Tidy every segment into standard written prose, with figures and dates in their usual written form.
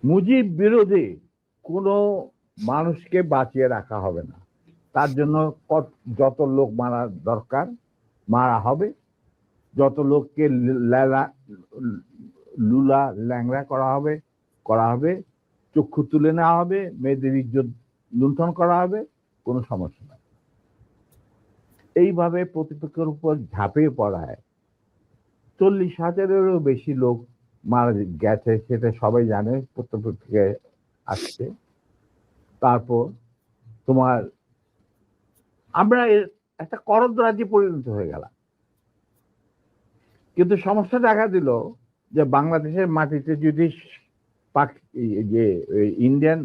মুজিব বিরোধী কোনো মানুষকে বাঁচিয়ে রাখা হবে না। তার জন্য যত লোক মারা দরকার মারা হবে, যত লোককে লুলা ল্যাংড়া করা হবে, চক্ষু তুলে নেওয়া হবে, মেয়েদের ইজ্জত লুণ্ঠন করা হবে, কোনো সমস্যা নাই। এইভাবে প্রতিপক্ষের উপর ঝাঁপিয়ে পড়ায় 40,000-এরও বেশি লোক মারা গেছে, সেটা সবাই জানে, প্রত্যেক আসছে। তারপর তোমার আমরা একটা করদ রাজ্যে পরিণত হয়ে গেলাম। কিন্তু সমস্যা দেখা দিল যে বাংলাদেশের মাটিতে যদি যে ইন্ডিয়ান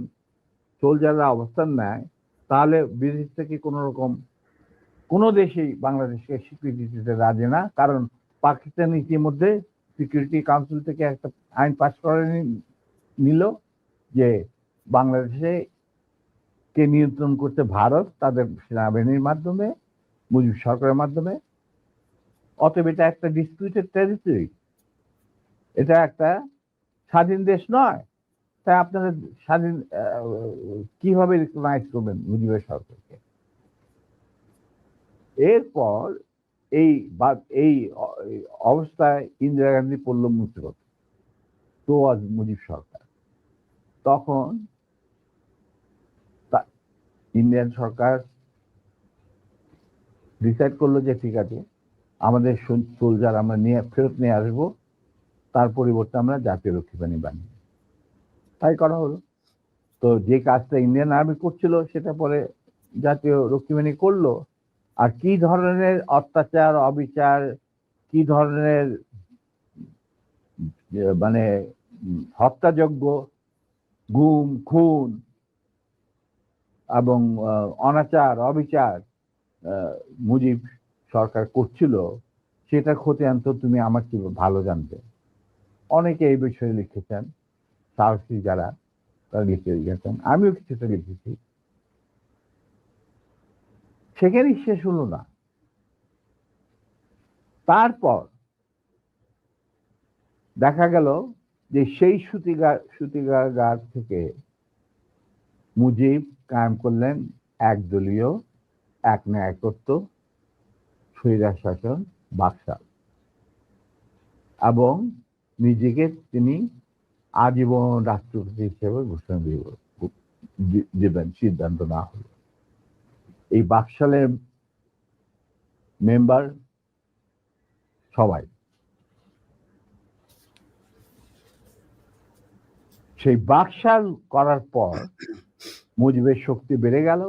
সোলজাররা অবস্থান নেয়, তাহলে বিদেশ থেকে কোন রকম কোনো দেশেই বাংলাদেশকে স্বীকৃতি দিতে রাজি না। কারণ পাকিস্তান ইতিমধ্যে সিকিউরিটি কাউন্সিল থেকে একটা আইন পাস করে নিল যে বাংলাদেশে কে নিয়ন্ত্রণ করতে ভারত, তাদের সেনাবাহিনীর মাধ্যমে, মুজিব সরকারের মাধ্যমে। অতএব এটা একটা ডিসপিউটেড টেরিটরি, এটা একটা স্বাধীন দেশ নয়। তাই আপনারা স্বাধীন কিভাবে রিকগনাইজ করবেন মুজিবের সরকারকে? এরপর এই এই অবস্থায় ইন্দিরা গান্ধী পড়ল মুসিবত, তো আজ মুজিব সরকার। তখন ইন্ডিয়ান সরকার ডিসাইড করলো যে ঠিক আছে, আমাদের সোলজার আমরা ফেরত নিয়ে আসবো, তার পরিবর্তে আমরা জাতীয় রক্ষী বাহিনী বানিয়ে, তাই করা হলো। তো যে কাজটা ইন্ডিয়ান আর্মি করছিল সেটা পরে জাতীয় রক্ষী বাহিনী করলো। আর কি ধরনের অত্যাচার, অবিচার, কি ধরনের মানে হত্যাযজ্ঞ, গুম খুন এবং অনাচার অবিচার মুজিব সরকার করছিল, সেটা খতিয়ান তো তুমি আমার কি ভালো জানবে। অনেকে এই বিষয়ে লিখেছেন, সাহসী যারা তারা লিখে গেছেন, আমিও কিছুটা লিখেছি। সেখানেই শেষ হলো না। তারপর দেখা গেল যে সেই সুতিগার থেকে মুজিব কায়েম করলেন একদলীয় এক ন্যায়কত্ব স্বৈরাচার শাসন বাকশাল, এবং নিজেকে তিনি আজীবন রাষ্ট্রপতি হিসেবে ঘোষণা দেবেন সিদ্ধান্ত না হলো। এই বাকশালের মেম্বার সবাই। সেই বাকশাল করার পর মুজিবের শক্তি বেড়ে গেল,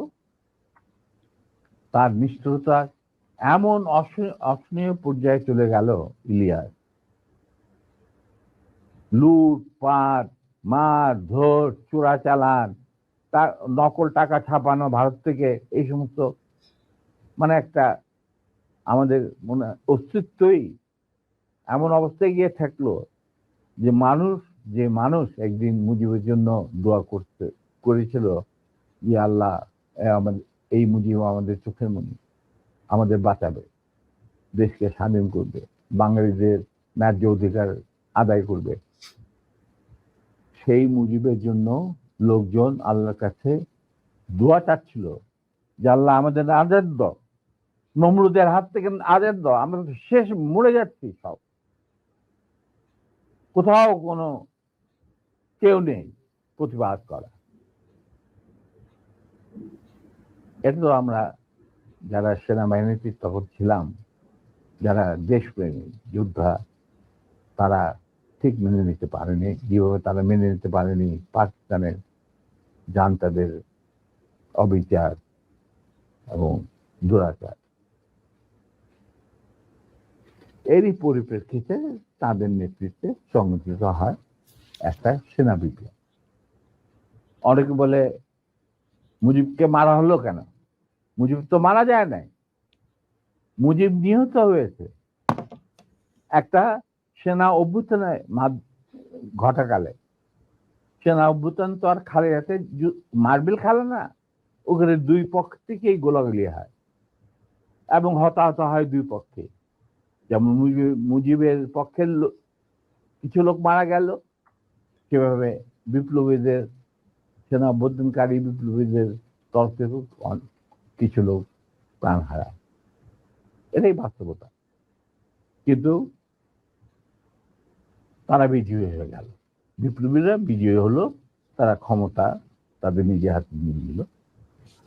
তার নিষ্ঠুরতা এমন অসহনীয় পর্যায়ে চলে গেল, ইলিয়াস লুটপাট, মার ধর, চোরাচালান, তার নকল টাকা ছাপানো ভারত থেকে, এই সমস্ত মানে একটা আমাদের মনে অস্তিত্বই এমন অবস্থায় গিয়ে থাকলো যে মানুষ একদিন মুজিবের জন্য দোয়া করেছিল, যে আল্লাহ আমাদের এই মুজিব আমাদের চোখের মনি, আমাদের বাঁচাবে, দেশকে স্বাধীন করবে, বাঙালিদের ন্যায্য অধিকার আদায় করবে। সেই মুজিবের জন্য লোকজন আল্লাহর কাছে দোয়া চাচ্ছিল যে আল্লাহ আমাদের আজাদ দাও, নমরুদের হাত থেকে আজাদ দাও, আমরা তো শেষ, মরে যাচ্ছি সব, কোথাও কোনো কেউ নেই প্রতিবাদ করা। এটা তো আমরা যারা সেনাবাহিনীতে তখন ছিলাম, যারা দেশপ্রেমী যোদ্ধা, তারা ঠিক মেনে নিতে পারেনি। যেভাবে তারা মেনে নিতে পারেনি পাকিস্তানের জান্তাদের অবিচার এবং দুরাচার। এরই পরিপ্রেক্ষিতে তাদের নেতৃত্বে সংগঠিত হয় একটা সেনা বিপ্লব। অনেকে বলে মুজিবকে মারা হলো কেন? মুজিব তো মারা যায় নাই, মুজিব নিহত হয়েছে একটা সেনা অভ্যুত্থানের ঘটাকালে। সেনা অভ্যুত্থান তো আর খালি হাতে মার্বেল খেলে না, ওখানে দুই পক্ষ থেকেই গোলাগুলি হয় এবং হতাহত হয় দুই পক্ষে। যেমন মুজিবের পক্ষের কিছু লোক মারা গেল, সেভাবে বিপ্লবীদের, সেনা অভ্যুত্থানকারী বিপ্লবীদের তরফ থেকে কিছু লোক প্রাণ হারায়। এটাই বাস্তবতা। কিন্তু তারা বিজয়ী হয়ে গেল, বিপ্লবীরা বিজয়ী হলো, তারা ক্ষমতা তাদের নিজের হাতে নিয়ে নিল।